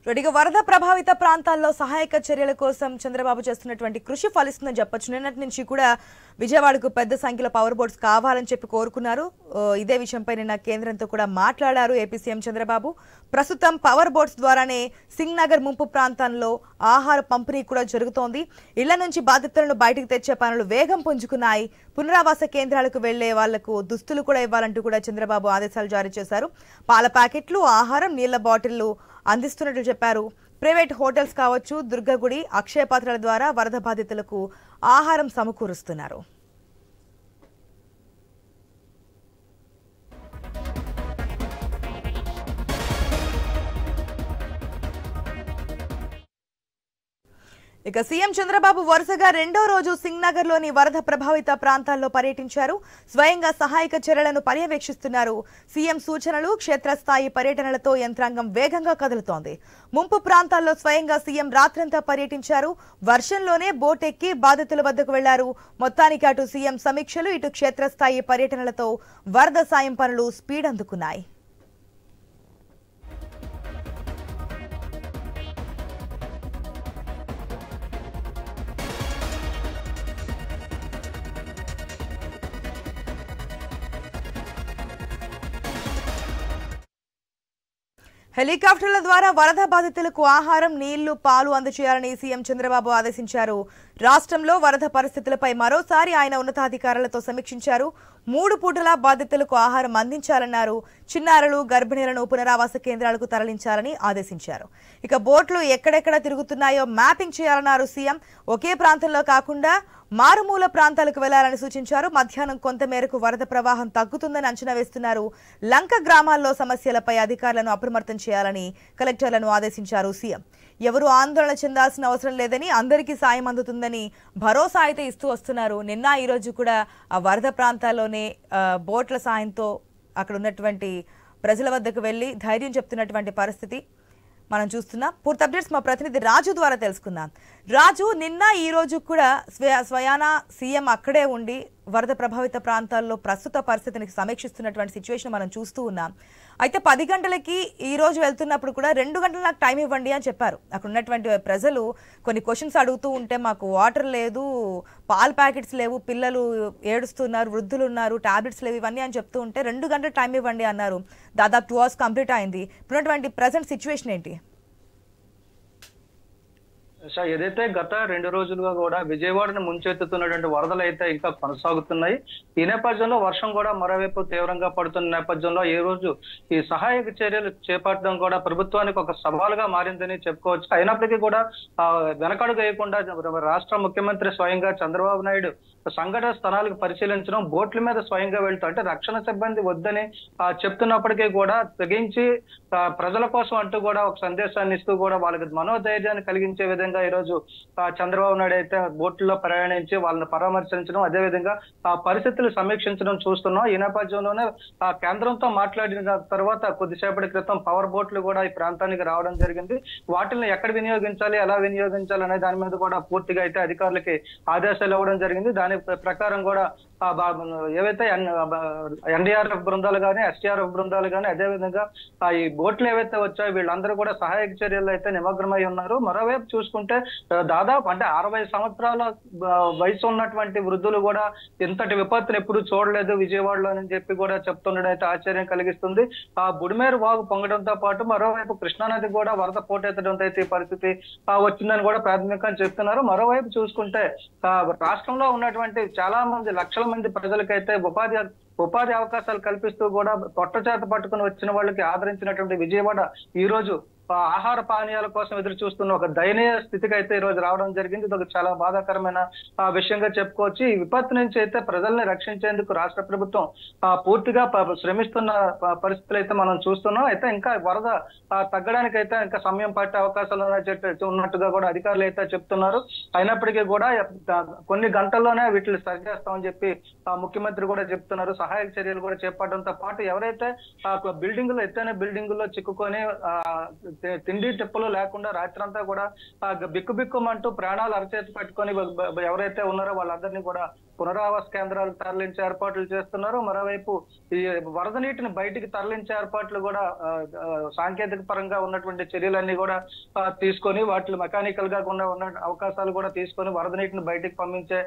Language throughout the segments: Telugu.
రెడ్డిగా వరద ప్రభావిత ప్రాంతాల్లో సహాయక చర్యల కోసం చంద్రబాబు చేస్తున్నటువంటి కృషి ఫలిస్తుందని చెప్పొచ్చు. నిన్నటి నుంచి కూడా విజయవాడకు పెద్ద సంఖ్యలో పవర్ బోట్స్ కావాలని చెప్పి కోరుకున్నారు. ఇదే విషయంపై నిన్న కేంద్రంతో కూడా మాట్లాడారు ఏపీ సీఎం చంద్రబాబు. ప్రస్తుతం పవర్ బోట్స్ ద్వారానే సింగ్ నగర్ ముంపు ప్రాంతంలో ఆహార పంపిణీ కూడా జరుగుతోంది. ఇళ్ల నుంచి బాధితులను బయటకు తెచ్చే పనులు వేగం పుంజుకున్నాయి. పునరావాస కేంద్రాలకు వెళ్లే వాళ్లకు దుస్తులు కూడా ఇవ్వాలంటూ కూడా చంద్రబాబు ఆదేశాలు జారీ చేశారు. పాల ప్యాకెట్లు, ఆహారం, నీళ్ల బాటిళ్లు అందిస్తున్నట్లు చెప్పారు. ప్రైవేట్ హోటల్స్ కావచ్చు, దుర్గగుడి, అక్షయ పాత్రల ద్వారా వరద బాధితులకు ఆహారం సమకూరుస్తున్నారు. ఇక సీఎం చంద్రబాబు వరుసగా రెండో రోజు సింగ్ నగర్ లోని వరద ప్రభావిత ప్రాంతాల్లో పర్యటించారు. స్వయంగా సహాయక చర్యలను పర్యవేక్షిస్తున్నారు. సీఎం సూచనలు, క్షేత్రస్థాయి పర్యటనలతో యంత్రాంగం వేగంగా కదులుతోంది. ముంపు ప్రాంతాల్లో స్వయంగా సీఎం రాత్రంతా పర్యటించారు. వర్షంలోనే బోట్ ఎక్కి బాధితుల వద్దకు వెళ్లారు. మొత్తానికి అటు సీఎం సమీక్షలు, ఇటు క్షేత్రస్థాయి పర్యటనలతో వరద సాయం పనులు స్పీడ్ అందుకున్నాయి. హెలికాప్టర్ల ద్వారా వరద బాధితులకు ఆహారం, నీళ్లు, పాలు అందజేయాలని సీఎం చంద్రబాబు ఆదేశించారు. రాష్ట్రంలో వరద పరిస్థితులపై మరోసారి ఆయన ఉన్నతాధికారులతో సమీక్షించారు. 3 పూటలా బాధితులకు ఆహారం అందించాలన్నారు. చిన్నారులు, గర్భిణీలను పునరావాస కేంద్రాలకు తరలించాలని ఆదేశించారు. ఇక బోట్లు ఎక్కడెక్కడ తిరుగుతున్నాయో మ్యాపింగ్ చేయాలన్నారు సీఎం. ఒకే ప్రాంతంలో కాకుండా మారుమూల ప్రాంతాలకు వెళ్లాలని సూచించారు. మధ్యాహ్నం కొంతమేరకు వరద ప్రవాహం తగ్గుతుందని అంచనా వేస్తున్నారు. లంక గ్రామాల్లో సమస్యలపై అధికారులను అప్రమత్తం చేయాలని కలెక్టర్లను ఆదేశించారు సీఎం. ఎవరు ఆందోళన చెందాల్సిన అవసరం లేదని, అందరికీ సాయం అందుతుందని భరోసా అయితే ఇస్తూ వస్తున్నారు. నిన్న ఈ రోజు కూడా ఆ వరద ప్రాంతాల్లోనే బోట్ల సాయంతో అక్కడ ఉన్నటువంటి ప్రజల వద్దకు వెళ్లి ధైర్యం చెప్తున్నటువంటి పరిస్థితి మనం చూస్తున్నాం. పూర్తి అప్డేట్స్ మా ప్రతినిధి రాజు ద్వారా తెలుసుకుందాం. రాజు, నిన్న ఈ రోజు కూడా స్వయాన సీఎం అక్కడే ఉండి వరద ప్రభావిత ప్రాంతాల్లో ప్రస్తుత పరిస్థితిని సమీక్షిస్తున్నటువంటి సిచ్యువేషన్ మనం చూస్తూ ఉన్నాం. అయితే 10 గంటలకి ఈ రోజు వెళ్తున్నప్పుడు కూడా 2 గంటలు నాకు టైం ఇవ్వండి అని చెప్పారు. అక్కడ ఉన్నటువంటి ప్రజలు కొన్ని క్వశ్చన్స్ అడుగుతూ ఉంటే మాకు వాటర్ లేదు, పాల ప్యాకెట్స్ లేవు, పిల్లలు ఏడుస్తున్నారు, వృద్ధులు ఉన్నారు, టాబ్లెట్స్ లేవు, ఇవన్నీ అని చెప్తూ ఉంటే 2 గంటలు టైం ఇవ్వండి అన్నారు. దాదాపు 2 అవర్స్ కంప్లీట్ అయింది. ఇప్పుడున్నటువంటి ప్రజెంట్ సిచ్యువేషన్ ఏంటి? ఏదైతే గత 2 రోజులుగా కూడా విజయవాడను ముంచెత్తుతున్నటువంటి వరదలు అయితే ఇంకా కొనసాగుతున్నాయి. ఈ నేపథ్యంలో వర్షం కూడా మరోవైపు తీవ్రంగా పడుతున్న నేపథ్యంలో ఈ రోజు ఈ సహాయక చర్యలు చేపట్టడం కూడా ప్రభుత్వానికి ఒక సవాలుగా మారిందని చెప్పుకోవచ్చు. అయినప్పటికీ కూడా వెనకడుగు వేయకుండా రాష్ట్ర ముఖ్యమంత్రి స్వయంగా చంద్రబాబు నాయుడు సంఘటన స్థలాలకు పరిశీలించడం, బోట్ల మీద స్వయంగా వెళ్తూ అంటే రక్షణ సిబ్బంది వద్దని చెప్తున్నప్పటికీ కూడా తెగించి ప్రజల కోసం అంటూ కూడా ఒక సందేశాన్ని ఇస్తూ కూడా వాళ్ళకి మనోధైర్యాన్ని కలిగించే విధంగా ఈ రోజు చంద్రబాబు నాయుడు అయితే బోట్లలో ప్రయాణించి వాళ్ళని పరామర్శించడం, అదేవిధంగా ఆ పరిస్థితులు సమీక్షించడం చూస్తున్నాం. ఈ నేపథ్యంలోనే కేంద్రంతో మాట్లాడిన తర్వాత కొద్దిసేపటి క్రితం పవర్ బోట్లు కూడా ఈ ప్రాంతానికి రావడం జరిగింది. వాటిని ఎక్కడ వినియోగించాలి, ఎలా వినియోగించాలి అనే దాని మీద కూడా పూర్తిగా అయితే అధికారులకి ఆదేశాలు ఇవ్వడం జరిగింది. దాని ప్రకారం కూడా ఏవైతే ఎన్డీఆర్ఎఫ్ బృందాలు కానీ, ఎస్టీఆర్ఎఫ్ బృందాలు కానీ, అదేవిధంగా ఈ బోట్లు ఏవైతే వచ్చాయో వీళ్ళందరూ కూడా సహాయక చర్యలు అయితే నిమగ్నమై ఉన్నారు. మరోవైపు చూసుకుంటే దాదాపు అంటే 60 సంవత్సరాల వయసు ఉన్నటువంటి వృద్ధులు కూడా ఇంతటి విపత్తును ఎప్పుడు చూడలేదు విజయవాడలో అని చెప్పి కూడా చెప్తుండడం అయితే ఆశ్చర్యం కలిగిస్తుంది. ఆ బుడిమేరు వాగు పొంగడంతో పాటు మరోవైపు కృష్ణానది కూడా వరద పోటెత్తడంతో అయితే ఈ పరిస్థితి వచ్చిందని కూడా ప్రాథమికంగా చెప్తున్నారు. మరోవైపు చూసుకుంటే రాష్ట్రంలో ఉన్నటువంటి చాలా మంది, లక్షల మంది ప్రజలకైతే ఉపాధి అవకాశాలు కల్పిస్తూ కూడా పొట్ట చేత పట్టుకుని వచ్చిన వాళ్ళకి ఆదరించినటువంటి విజయవాడ ఈ రోజు ఆహార పానీయాల కోసం ఎదురు చూస్తున్న ఒక దయనీయ స్థితికి అయితే ఈ రోజు రావడం జరిగింది. ఇది ఒక చాలా బాధాకరమైన విషయంగా చెప్పుకోవచ్చు. ఈ విపత్తు నుంచి అయితే ప్రజల్ని రక్షించేందుకు రాష్ట్ర ప్రభుత్వం పూర్తిగా శ్రమిస్తున్న పరిస్థితులు అయితే మనం చూస్తున్నాం. అయితే ఇంకా వరద తగ్గడానికి అయితే ఇంకా సమయం పట్టే అవకాశాలు ఉన్నట్టుగా కూడా అధికారులు అయితే చెప్తున్నారు. అయినప్పటికీ కూడా కొన్ని గంటల్లోనే వీటిని సరిచేస్తామని చెప్పి ముఖ్యమంత్రి కూడా చెప్తున్నారు. సహాయక చర్యలు కూడా చేపట్టడంతో పాటు ఎవరైతే బిల్డింగులు, ఎత్తైన బిల్డింగుల్లో చిక్కుకొని తిండి తిప్పలు లేకుండా రాత్రంతా కూడా బిక్కుబిక్కుమంటూ ప్రాణాలు అరచేతి పెట్టుకొని ఎవరైతే ఉన్నారో వాళ్ళందరినీ కూడా పునరావాస కేంద్రాలకు తరలించే ఏర్పాట్లు చేస్తున్నారు. మరోవైపు ఈ వరద నీటిని బయటికి తరలించే ఏర్పాట్లు కూడా సాంకేతిక పరంగా ఉన్నటువంటి చర్యలన్నీ కూడా తీసుకొని వాటిని మెకానికల్ గా ఉన్న అవకాశాలు కూడా తీసుకొని వరద నీటిని బయటికి పంపించే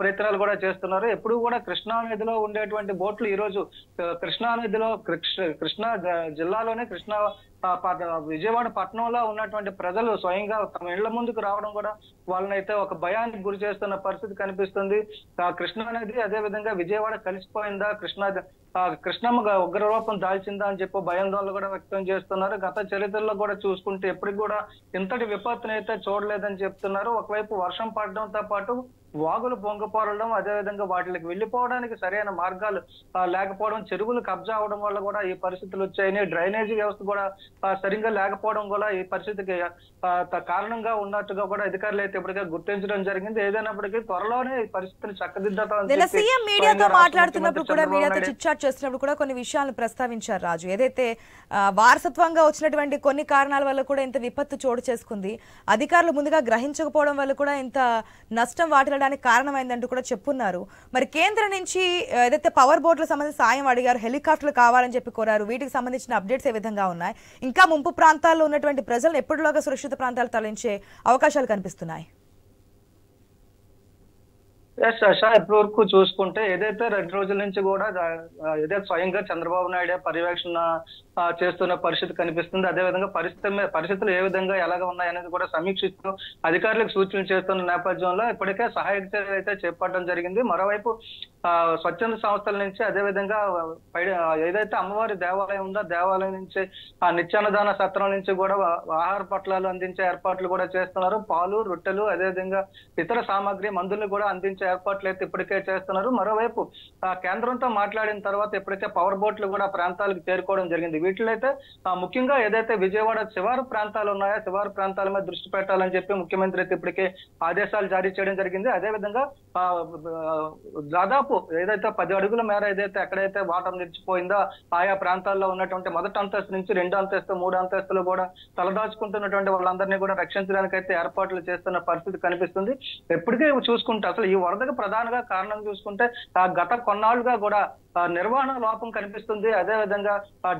ప్రయత్నాలు కూడా చేస్తున్నారు. ఎప్పుడు కూడా కృష్ణా నదిలో ఉండేటువంటి బోట్లు ఈ రోజు కృష్ణా నదిలో కృష్ణా జిల్లాలోనే కృష్ణా విజయవాడ పట్టణంలో ఉన్నటువంటి ప్రజలు స్వయంగా తమ ఇళ్ల ముందుకు రావడం కూడా వాళ్ళనైతే ఒక భయానికి గురి చేస్తున్న పరిస్థితి కనిపిస్తుంది. కృష్ణా నది అదే విధంగా విజయవాడ కలిసిపోయిందా, కృష్ణమ్మ ఉగ్రరూపం దాల్చిందా అని చెప్పి భయాందోళన కూడా వ్యక్తం చేస్తున్నారు. గత చరిత్రలో కూడా చూసుకుంటే ఎప్పటికి కూడా ఇంతటి విపత్తుని అయితే చూడలేదని చెప్తున్నారు. ఒకవైపు వర్షం పడడంతో పాటు వాగులు పొంగిపోరడం, అదేవిధంగా వాటికి వెళ్లిపోవడానికి సరైన మార్గాలు లేకపోవడం, చెరువులు కబ్జా అవడం వల్ల కూడా ఈ పరిస్థితులు వచ్చాయని, డ్రైనేజీ వ్యవస్థ కూడా సరిగ్గా లేకపోవడం కూడా ఈ పరిస్థితికి కారణంగా ఉన్నట్టుగా కూడా అధికారులు అయితే ఇప్పటికే గుర్తించడం జరిగింది. ఏదైనప్పటికీ త్వరలోనే ఈ పరిస్థితిని చక్కదిద్దుతామని సీఎం మీడియాతో మాట్లాడుతున్నప్పుడు కూడా మీడియాతో చిట్చాట్ చేస్తున్నప్పుడు కూడా కొన్ని విషయాలను ప్రస్తావించారు రాజు. ఏదైతే వారసత్వంగా వచ్చినటువంటి కొన్ని కారణాల వల్ల కూడా ఇంత విపత్తు చోటు చేసుకుంది, అధికారులు ముందుగా గ్రహించకపోవడం వల్ల కూడా ఇంత నష్టం వాటిల్లడానికి కారణమైందంటూ కూడా చెప్పున్నారు. మరి కేంద్రం నుంచి ఏదైతే పవర్ బోట్లకు సంబంధించి సాయం అడిగారు, హెలికాప్టర్లు కావాలని చెప్పి కోరారు, వీటికి సంబంధించిన అప్డేట్స్ ఏ విధంగా ఉన్నాయి? ఇంకా ముంపు ప్రాంతాల్లో ఉన్నటువంటి ప్రజలను ఎప్పటిలోగా సురక్షిత ప్రాంతాలు తరలించే అవకాశాలు కనిపిస్తున్నాయి? ఇప్పటి వరకు చూసుకుంటే ఏదైతే 2 రోజుల నుంచి కూడా ఏదైతే స్వయంగా చంద్రబాబు నాయుడు పర్యవేక్షణ చేస్తున్న పరిస్థితి కనిపిస్తుంది. అదేవిధంగా పరిస్థితులు ఏ విధంగా ఎలాగ ఉన్నాయనేది కూడా సమీక్షిస్తూ అధికారులకు సూచనలు చేస్తున్న నేపథ్యంలో ఇప్పటికే సహాయక చర్యలు అయితే చేపట్టడం జరిగింది. మరోవైపు స్వచ్ఛంద సంస్థల నుంచి అదేవిధంగా ఏదైతే అమ్మవారి దేవాలయం ఉందో దేవాలయం నుంచి నిత్యాన్నదాన సత్రం నుంచి కూడా ఆహార పొట్లాలు అందించే ఏర్పాట్లు కూడా చేస్తున్నారు. పాలు, రొట్టెలు, అదేవిధంగా ఇతర సామాగ్రి, మందులు కూడా అందించే ఏర్పాట్లు అయితే ఇప్పటికే చేస్తున్నారు. మరోవైపు కేంద్రంతో మాట్లాడిన తర్వాత ఇప్పటికే పవర్ బోట్లు కూడా ప్రాంతాలకు చేరుకోవడం జరిగింది. వీటిలో అయితే ముఖ్యంగా ఏదైతే విజయవాడ శివారు ప్రాంతాలు ఉన్నాయో శివారు ప్రాంతాల మీద దృష్టి పెట్టాలని చెప్పి ముఖ్యమంత్రి అయితే ఇప్పటికే ఆదేశాలు జారీ చేయడం జరిగింది. అదేవిధంగా దాదాపు ఏదైతే 10 అడుగుల మేర ఏదైతే ఎక్కడైతే వాటర్ నిలిచిపోయిందో ఆయా ప్రాంతాల్లో ఉన్నటువంటి మొదటి అంతస్తు నుంచి 2వ అంతస్తు 3వ అంతస్తులు కూడా తలదాచుకుంటున్నటువంటి వాళ్ళందరినీ కూడా రక్షించడానికి అయితే ఏర్పాట్లు చేస్తున్న పరిస్థితి కనిపిస్తుంది. ఎప్పటికే చూసుకుంటే అసలు ఈ వరదకు ప్రధానంగా కారణం చూసుకుంటే గత కొన్నాళ్లుగా కూడా నిర్వహణ లోపం కనిపిస్తుంది. అదే విధంగా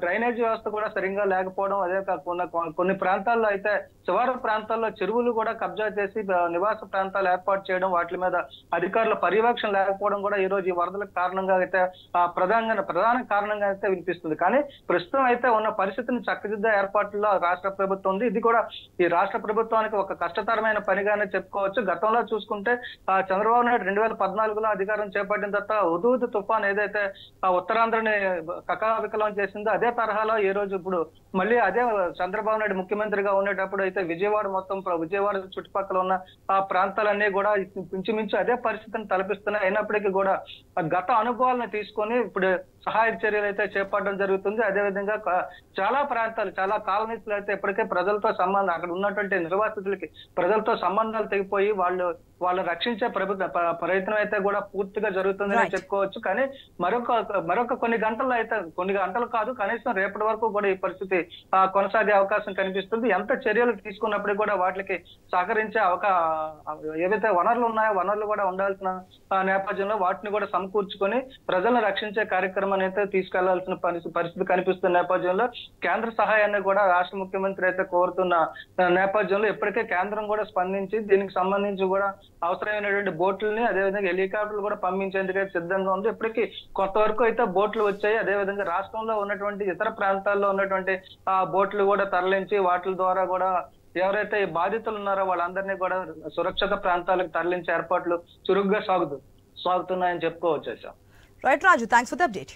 డ్రైనేజ్ వ్యవస్థ కూడా సరిగ్గా లేకపోవడం, అదే కాకుండా కొన్ని ప్రాంతాల్లో అయితే శివారు ప్రాంతాల్లో చెరువులు కూడా కబ్జా చేసి నివాస ప్రాంతాలు ఏర్పాటు చేయడం, వాటి మీద అధికారుల పర్యవేక్షణ లేకపోవడం కూడా ఈ రోజు ఈ వరదలకు కారణంగా అయితే ప్రధాన కారణంగా అయితే వినిపిస్తుంది. కానీ ప్రస్తుతం అయితే ఉన్న పరిస్థితిని చక్కదిద్దే ఏర్పాట్లలో రాష్ట్ర ప్రభుత్వం ఉంది. ఇది కూడా ఈ రాష్ట్ర ప్రభుత్వానికి ఒక కష్టతరమైన పనిగానే చెప్పుకోవచ్చు. గతంలో చూసుకుంటే చంద్రబాబు నాయుడు 2014లో అధికారం చేపట్టిన తర్వాత హుదూద్ తుఫాన్ ఏదైతే ఉత్తరాంధ్రని కకావికలం చేసిందో అదే తరహాలో ఈ రోజు ఇప్పుడు మళ్ళీ అదే చంద్రబాబు నాయుడు ముఖ్యమంత్రిగా ఉండేటప్పుడు అయితే విజయవాడ విజయవాడ చుట్టుపక్కల ఉన్న ఆ ప్రాంతాలన్నీ కూడా ఇంచుమించు అదే పరిస్థితిని తలపిస్తున్నాయి. అయినప్పటికీ కూడా గత అనుభవాలను తీసుకొని ఇప్పుడు సహాయక చర్యలు అయితే చేపట్టడం జరుగుతుంది. అదేవిధంగా చాలా ప్రాంతాలు, చాలా కాలనీస్ లో అయితే ఇప్పటికే ప్రజలతో సంబంధం, అక్కడ ఉన్నటువంటి నిర్వాసితులకి ప్రజలతో సంబంధాలు తెగిపోయి వాళ్ళు రక్షించే ప్రయత్నం అయితే కూడా పూర్తిగా జరుగుతుందని చెప్పుకోవచ్చు. కానీ మరొక కొన్ని గంటలు కాదు, కనీసం రేపటి వరకు కూడా ఈ పరిస్థితి కొనసాగే అవకాశం కనిపిస్తుంది. ఎంత చర్యలు తీసుకున్నప్పటికీ కూడా వాటికి సహకరించే ఏవైతే వనరులు ఉన్నాయో వనరులు కూడా ఉండాల్సిన నేపథ్యంలో వాటిని కూడా సమకూర్చుకొని ప్రజలను రక్షించే కార్యక్రమాన్ని అయితే తీసుకెళ్లాల్సిన పరిస్థితి కనిపిస్తున్న నేపథ్యంలో కేంద్ర సహాయాన్ని కూడా రాష్ట్ర ముఖ్యమంత్రి అయితే కోరుతున్న నేపథ్యంలో ఇప్పటికే కేంద్రం కూడా స్పందించి దీనికి సంబంధించి కూడా అవసరమైనటువంటి బోట్లని అదేవిధంగా హెలికాప్టర్లు కూడా పంపించేందుకు సిద్ధంగా ఉంది. ఇప్పటికీ కొంతవరకు అయితే బోట్లు వచ్చాయి. అదేవిధంగా రాష్ట్రంలో ఉన్నటువంటి ఇతర ప్రాంతాల్లో ఉన్నటువంటి బోట్లు కూడా తరలించి వాటి ద్వారా కూడా ఎవరైతే బాధితులు ఉన్నారో వాళ్ళందరినీ కూడా సురక్షిత ప్రాంతాలకు తరలించే ఏర్పాట్లు చురుగ్గా సాగుతున్నాయని చెప్పుకోవచ్చు. Right Raju, thanks for the update.